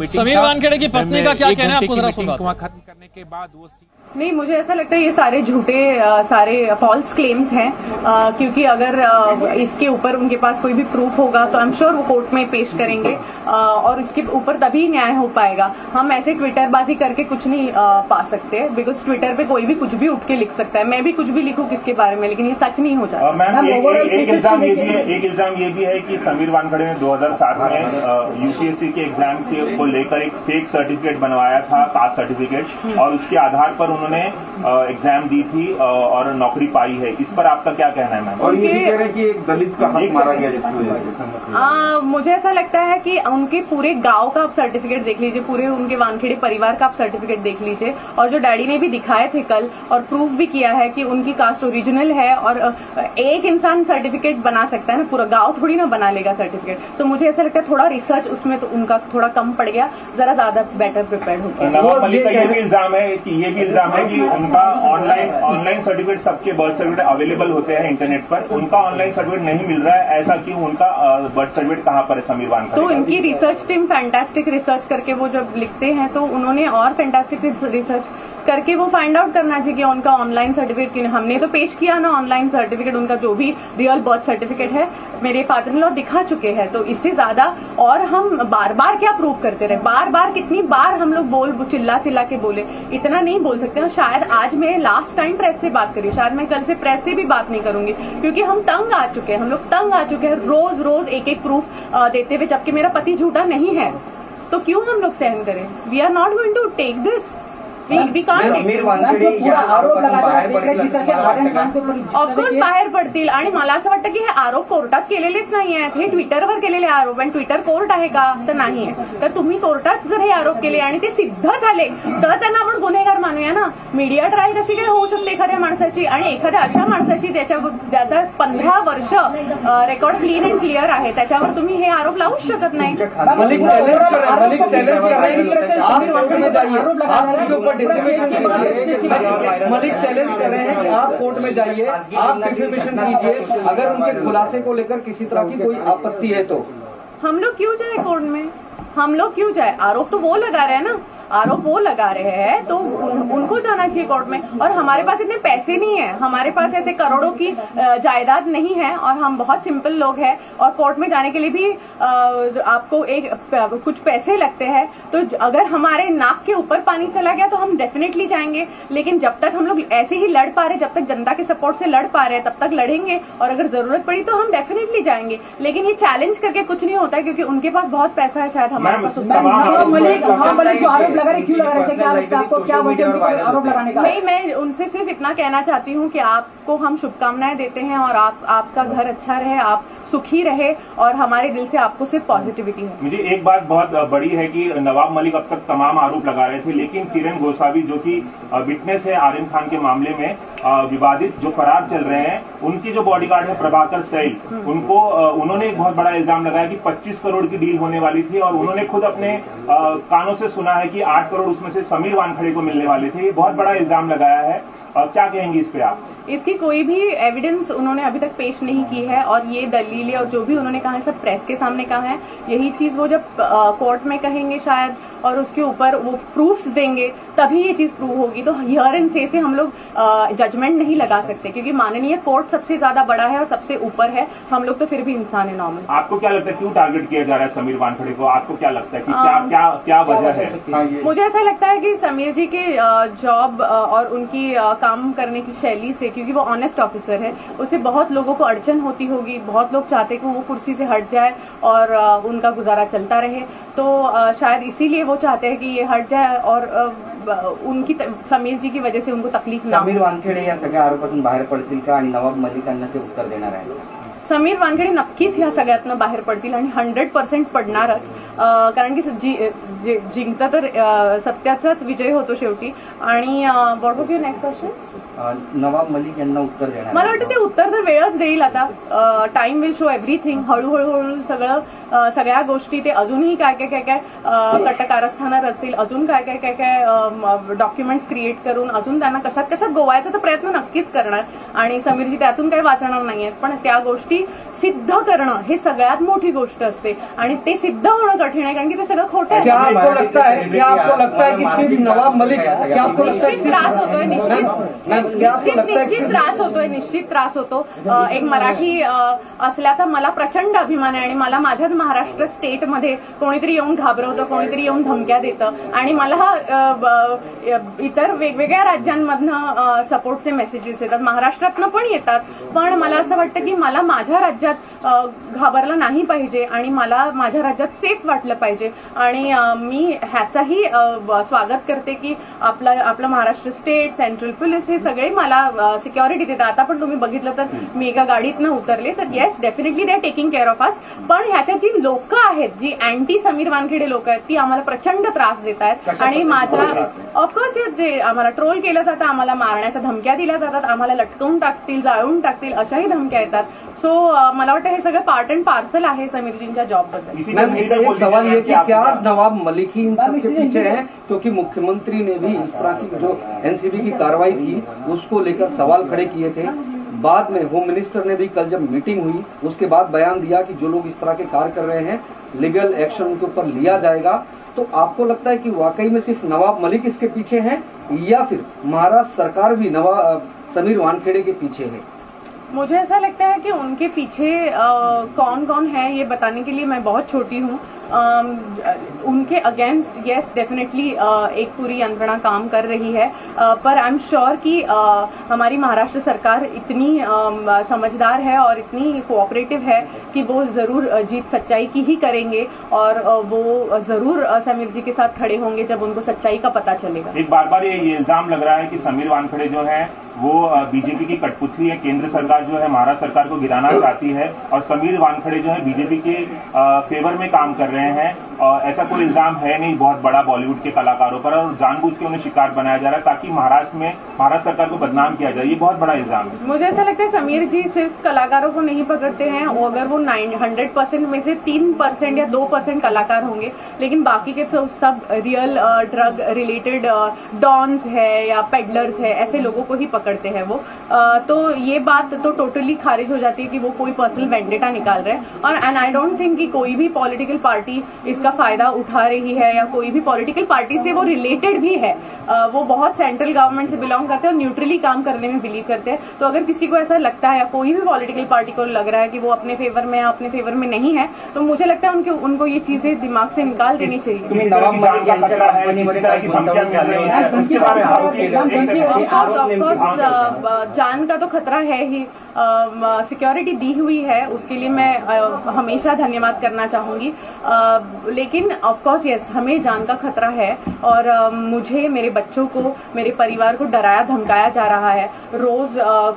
समीर वानखेड़े की पत्नी का क्या कहना है, आपको जरा सुनवाते हैं। खत्म करने के बाद वो नहीं, मुझे ऐसा लगता है ये सारे झूठे सारे फॉल्स क्लेम्स हैं, क्योंकि अगर इसके ऊपर उनके पास कोई भी प्रूफ होगा तो आई एम श्योर वो कोर्ट में पेश करेंगे और इसके ऊपर तभी न्याय हो पाएगा। हम ऐसे ट्विटरबाजी करके कुछ नहीं पा सकते, बिकॉज ट्विटर पे कोई भी कुछ भी उठ के लिख सकता है। मैं भी कुछ भी लिखूं किसके बारे में, लेकिन ये सच नहीं हो जाता। मैम, एक इल्जाम ये भी है कि समीर वानखेड़े ने 2007 में यूपीएससी के एग्जाम को लेकर एक फेक सर्टिफिकेट बनवाया था, कास्ट सर्टिफिकेट, और उसके आधार पर उन्होंने एग्जाम दी थी और नौकरी पाई है। इस पर आपका क्या कहना है मैम? और ये भी कह रहे हैं कि एक दलित का हक मारा गया। मुझे ऐसा लगता है कि उनके पूरे गांव का आप सर्टिफिकेट देख लीजिए, पूरे उनके वानखेड़े परिवार का आप सर्टिफिकेट देख लीजिए, और जो डैडी ने भी दिखाए थे कल और प्रूफ भी किया है कि उनकी कास्ट ओरिजिनल है। और एक इंसान सर्टिफिकेट बना सकता है ना, पूरा गांव थोड़ी ना बना लेगा सर्टिफिकेट। सो मुझे ऐसा लगता है थोड़ा रिसर्च उसमें तो उनका थोड़ा कम पड़ गया, जरा ज्यादा बेटर प्रिपेयर हो गया। नवाब मलिक का ये भी इल्जाम है कि उनका ऑनलाइन सर्टिफिकेट, सबके बर्थ सर्टिफिकेट अवेलेबल होते हैं इंटरनेट पर, उनका ऑनलाइन सर्टिफिकेट नहीं मिल रहा है। ऐसा क्यों? उनका बर्थ सर्टिफिकेट कहाँ पर है समीर वानखेड़े? तो इनकी रिसर्च टीम फैंटास्टिक रिसर्च करके वो जब लिखते हैं तो उन्होंने और फैंटास्टिक रिसर्च करके वो फाइंड आउट करना चाहिए कि उनका ऑनलाइन सर्टिफिकेट। हमने तो पेश किया ना ऑनलाइन सर्टिफिकेट, उनका जो भी रियल बर्थ सर्टिफिकेट है मेरे फादर इन लॉ दिखा चुके हैं। तो इससे ज्यादा और हम बार बार क्या प्रूफ करते रहे? बार बार कितनी बार हम लोग चिल्ला के बोले, इतना नहीं बोल सकते। और शायद आज मैं लास्ट टाइम प्रेस से बात करी, शायद मैं कल से प्रेस से भी बात नहीं करूंगी, क्योंकि हम तंग आ चुके हैं, हम लोग तंग आ चुके हैं रोज रोज एक प्रूफ देते हुए, जबकि मेरा पति झूठा नहीं है। तो क्यों हम लोग सहन करें? We are not going to take this. Of course बाहेर पडतील आणि मला असं वाटतं की हे आरोप कोर्टात केलेलेच नाही आहेत, हे ट्विटरवर केलेले आरोप, आणि ट्विटर कोर्ट आहे का? तर नाही आहे। तर तुम्ही कोर्टात जर हे आरोप केले आणि ते सिद्ध झाले तर त्यांना आपण गुन्हेगार मानूया ना। मीडिया ट्रायल कशी काय होऊ शकते एखाद्या माणसाची, आणि एखाद्या अशा माणसाची ज्याचा 15 वर्ष रेकॉर्ड क्लीन अँड क्लिअर आहे, त्याच्यावर तुम्ही हे आरोप लावूच शकत नाही। मलिक चैलेंज कर रहे हैं कि आप कोर्ट में जाइए, आप डिफेमेशन कीजिए, अगर उनके खुलासे को लेकर किसी तरह की कोई आपत्ति है तो। हम लोग क्यों जाए कोर्ट में? हम लोग क्यों जाए? आरोप तो वो लगा रहे हैं ना, आरोप वो लगा रहे हैं, तो उनको जाना चाहिए कोर्ट में। और हमारे पास इतने पैसे नहीं है, हमारे पास ऐसे करोड़ों की जायदाद नहीं है, और हम बहुत सिंपल लोग हैं, और कोर्ट में जाने के लिए भी आपको कुछ पैसे लगते हैं। तो अगर हमारे नाक के ऊपर पानी चला गया तो हम डेफिनेटली जाएंगे, लेकिन जब तक हम लोग ऐसे ही लड़ पा रहे, जब तक जनता के सपोर्ट से लड़ पा रहे हैं, तब तक लड़ेंगे, और अगर जरूरत पड़ी तो हम डेफिनेटली जाएंगे। लेकिन ये चैलेंज करके कुछ नहीं होता है, क्योंकि उनके पास बहुत पैसा है, शायद हमारे पास लगा रहे, क्यों लगा रहे थे? क्या आपको क्या वजह आरोप लगाने का? नहीं, मैं उनसे सिर्फ इतना कहना चाहती हूँ कि आपको हम शुभकामनाएं देते हैं, और आपका घर अच्छा रहे, आप सुखी रहे, और हमारे दिल से आपको सिर्फ पॉजिटिविटी है। मुझे एक बात बहुत बड़ी है कि नवाब मलिक अब तक तमाम आरोप लगा रहे थे, लेकिन किरण गोसावी जो कि विटनेस है आर्यन खान के मामले में, विवादित जो फरार चल रहे हैं, उनकी जो बॉडीगार्ड है प्रभाकर सैल, उन्होंने एक बहुत बड़ा इल्जाम लगाया कि 25 करोड़ की डील होने वाली थी, और उन्होंने खुद अपने कानों से सुना है कि 8 करोड़ उसमें से समीर वानखेड़े को मिलने वाले थे। ये बहुत बड़ा इल्जाम लगाया है, और क्या कहेंगी इस पे आप? इसकी कोई भी एविडेंस उन्होंने अभी तक पेश नहीं की है, और ये दलीलें और जो भी उन्होंने कहा है सब प्रेस के सामने कहा है। यही चीज वो जब कोर्ट में कहेंगे शायद, और उसके ऊपर वो प्रूफ्स देंगे, तभी ये चीज प्रूव होगी। तो हियर एंड से हम लोग जजमेंट नहीं लगा सकते, क्योंकि माननीय कोर्ट सबसे ज्यादा बड़ा है और सबसे ऊपर है, हम लोग तो फिर भी इंसान है नॉर्मल। आपको क्या लगता है क्यों टारगेट किया जा रहा है समीर वानखेड़े को? आपको क्या लगता है कि क्या वजह है? मुझे ऐसा लगता है कि समीर जी के जॉब और उनकी काम करने की शैली से, क्योंकि वो ऑनेस्ट ऑफिसर है, उससे बहुत लोगों को अड़चन होती होगी, बहुत लोग चाहते कि वो कुर्सी से हट जाए और उनका गुजारा चलता रहे। तो शायद इसीलिए वो चाहते हैं कि ये हट जाए, और उनकी समीर जी की वजह से उनको तकलीफ ना हो। समीर वानखेड़े या सगळ्या आरोपातून बाहेर पडतील का, आणि नवाब मलिकांना ते उत्तर देणार आहे? समीर वानखेड़े नक्कीच ह्या सगळ्यातनं बाहेर पडतील, आणि 100% पडणारच, कारण की जिंकता तर सत्याचाच विजय होतो शेवटी। आणि what was your next question? Nawab Malik यांना उत्तर देणार? मला वाटतं ते उत्तर तर वेळच देईल आता, टाइम विल शो एव्हरीथिंग। हळूहळू सगळ्या गोष्टी, ते अजूनही काय कटकारस्थानावर असतील, अजून काय डॉक्युमेंट्स क्रिएट करून अजून त्यांना कशात गोवायचा तर प्रयत्न नक्कीच करणार, आणि समीरजी त्यातून काही वाचणार नाहीयेत, पण त्या गोष्टी सिद्ध करणं हे सगळ्यात मोठी गोष्ट असते आणि ते सिद्ध होणं कठीण आहे, कारण की ते सगळं खोटं आहे. क्या आपको लगता है कि सिर्फ नवाब मलिक, क्या आपको लगता है निश्चित त्रास होतोय, निश्चित त्रास होतो. एक मराठी असल्याचा मला प्रचंड अभिमान आहे आणि मला माझ्याच महाराष्ट्र स्टेटमध्ये कोणीतरी येऊन घाबरवतं, कोणीतरी येऊन धमक्या देतं आणि मला इतर वेगवेगळ्या राज्यांमधनं सपोर्टचे मेसेजेस येतात, महाराष्ट्रातनं पण येतात. पण मला असं वाटतं की मला माझ्या राज्यात घाबरलं नाही पाहिजे आणि मला माझ्या राज्यात सेफ वाटलं पाहिजे आणि मी ह्याचाही स्वागत करते की आपलं महाराष्ट्र स्टेट, सेंट्रल पोलीस हे सगळे मला सिक्युरिटी देतात. आता पण तुम्ही बघितलं तर मी एका गाडीतनं उतरले तर yes definitely they are taking care of us. पण ह्याच्यात जी लोक आहेत, जी अँटी समीर वानखेडे लोक आहेत, ती आम्हाला प्रचंड त्रास देत आहेत आणि माझ्या ऑफकोर्स जे आम्हाला ट्रोल केलं जातं, आम्हाला मारण्याच्या धमक्या दिल्या जातात, आम्हाला लटकवून टाकतील, जाळून टाकतील अशाही धमक्या येतात. सो मला वाटतं हे सगळं पार्ट अँड पार्सल आहे समीरजींच्या जॉबबद्दल. मैम एक सवाल ये कि क्या नवाब मलिक ही इन सबके पीछे है, क्योंकि मुख्यमंत्री ने भी इस तरह की जो एनसीबी की कार्रवाई थी उसको लेकर सवाल खड़े किए थे. बाद में होम मिनिस्टर ने भी कल जब मीटिंग हुई उसके बाद बयान दिया कि जो लोग इस तरह के कार्य कर रहे हैं लीगल एक्शन उनके ऊपर लिया जाएगा. तो आपको लगता है कि वाकई में सिर्फ नवाब मलिक इसके पीछे है या फिर महाराष्ट्र सरकार भी समीर वानखेड़े के पीछे है? मुझे ऐसा लगता है कि उनके पीछे कौन कौन है ये बताने के लिए मैं बहुत छोटी हूँ. उनके अगेंस्ट यस डेफिनेटली एक पूरी यंत्रणा काम कर रही है, पर आई एम श्योर कि हमारी महाराष्ट्र सरकार इतनी समझदार है और इतनी कोऑपरेटिव है कि वो जरूर जीत सच्चाई की ही करेंगे और वो जरूर समीर जी के साथ खड़े होंगे जब उनको सच्चाई का पता चलेगा. एक बार ये इल्जाम लग रहा है कि समीर वानखेड़े जो है वो बीजेपी की कठपुतली है, केंद्र सरकार जो है महाराष्ट्र सरकार को गिराना चाहती है और समीर वानखेड़े जो है बीजेपी के फेवर में काम कर रहे हैं. और ऐसा कोई इल्जाम है नहीं बहुत बड़ा बॉलीवुड के कलाकारों पर और जानबूझ के उन्हें शिकार बनाया जा रहा है ताकि महाराष्ट्र सरकार को बदनाम किया जाए. ये बहुत बड़ा इल्जाम है. मुझे ऐसा लगता है समीर जी सिर्फ कलाकारों को नहीं पकड़ते हैं, अगर वो 100% में से 3% या 2% कलाकार होंगे, लेकिन बाकी के तो सब रियल ड्रग रिलेटेड डॉन्स है या पेडलर्स है, ऐसे लोगों को ही पकड़ते हैं वो. तो ये बात तो टोटली खारिज हो जाती है कि वो कोई पर्सनल वेंडेटा निकाल रहे हैं. और एंड आई डोंट थिंक कि कोई भी पॉलिटिकल पार्टी इसका फायदा उठा रही है या कोई भी पॉलिटिकल पार्टी से वो रिलेटेड भी है. वो बहुत सेंट्रल गवर्नमेंट से बिलोंग करते हैं और न्यूट्रली काम करने में बिलीव करते हैं. तो अगर किसी को ऐसा लगता है या कोई भी पॉलिटिकल पार्टी को लग रहा है कि वो अपने फेवर में या अपने फेवर में नहीं है, तो मुझे लगता है उनको ये चीजें दिमाग से निकाल देनी चाहिए. जान का तो खतरा है ही. सिक्योरिटी दी हुई है उसके लिए मैं हमेशा धन्यवाद करना चाहूंगी. लेकिन ऑफ कोर्स यस हमें जान का खतरा है और मुझे, मेरे बच्चों को, मेरे परिवार को डराया धमकाया जा रहा है. रोज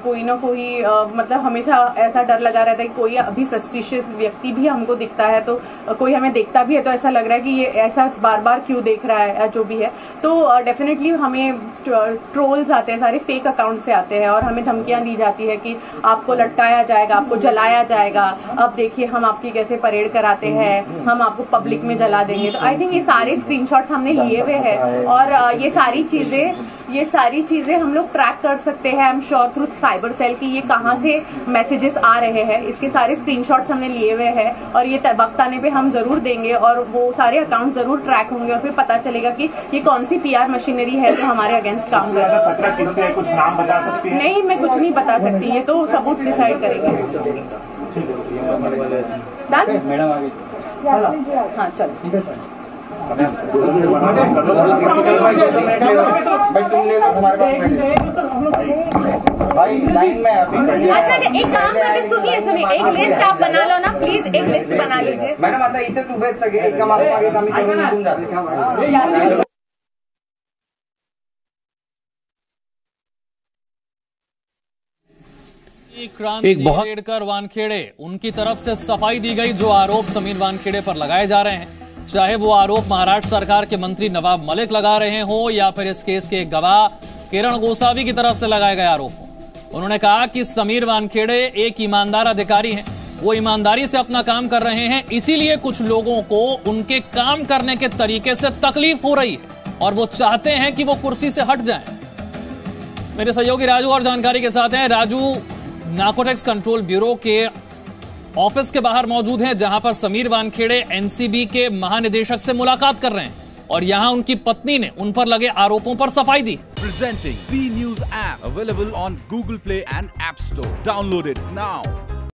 कोई ना कोई मतलब हमेशा ऐसा डर लगा रहता है कि कोई अभी सस्पिशियस व्यक्ति भी हमको दिखता है, तो कोई हमें देखता भी है तो ऐसा लग रहा है कि ये ऐसा बार बार क्यों देख रहा है या जो भी है. तो डेफिनेटली हमें ट्रोल्स आते हैं, सारे फेक अकाउंट से आते हैं और हमें धमकियां दी जाती है कि आपको लटकाया जाएगा, आपको जलाया जाएगा, अब देखिए हम आपकी कैसे परेड कराते हैं, हम आपको पब्लिक में जला देंगे. तो आई थिंक ये सारे स्क्रीनशॉट्स हमने लिए हुए हैं और ये सारी चीजें हम लोग ट्रैक कर सकते हैं. I am sure through cyber cell की ये कहाँ से मैसेजेस आ रहे हैं, इसके सारे स्क्रीनशॉट्स हमने लिए हुए हैं और ये वक्त आने पे हम जरूर देंगे और वो सारे अकाउंट जरूर ट्रैक होंगे और फिर पता चलेगा कि ये कौन सी PR मशीनरी है जो हमारे अगेंस्ट काम कर रहा है. खतरा किससे है, कुछ नाम बता सकती हैं? नहीं, मैं कुछ नहीं बता सकती, ये तो सबूत डिसाइड करेंगे. हाँ चलो. भाई लाइन में अभी अच्छा एक काम करके सुनिए एक लिस्ट आप बना लो ना प्लीज. एक लिस्ट बना लीजिए. मॅडम आता इथेच उभे सगळे एका मागे कमी करून निघून जाते. क्रांति वानखेड़े उनकी तरफ से सफाई दी गई. जो आरोप समीर वानखेड़े पर लगाए जा रहे हैं, चाहे वो आरोप महाराष्ट्र सरकार के मंत्री नवाब मलिक लगा रहे हो या फिर इस केस के गवाह किरण गोसावी की तरफ से लगाए गए आरोप हो, उन्होंने कहा कि समीर वानखेड़े एक ईमानदार अधिकारी हैं, वो ईमानदारी से अपना काम कर रहे हैं, इसीलिए कुछ लोगों को उनके काम करने के तरीके से तकलीफ हो रही है और वो चाहते हैं कि वो कुर्सी से हट जाएं. मेरे सहयोगी राजू और जानकारी के साथ हैं. राजू, नार्कोटिक्स कंट्रोल ब्यूरो के ऑफिस के बाहर मौजूद हैं, जहां पर समीर वानखेड़े एनसीबी के महानिदेशक से मुलाकात कर रहे हैं और यहां उनकी पत्नी ने उन पर लगे आरोपों पर सफाई दी। Presenting V News app available on Google Play and App Store. Download it now.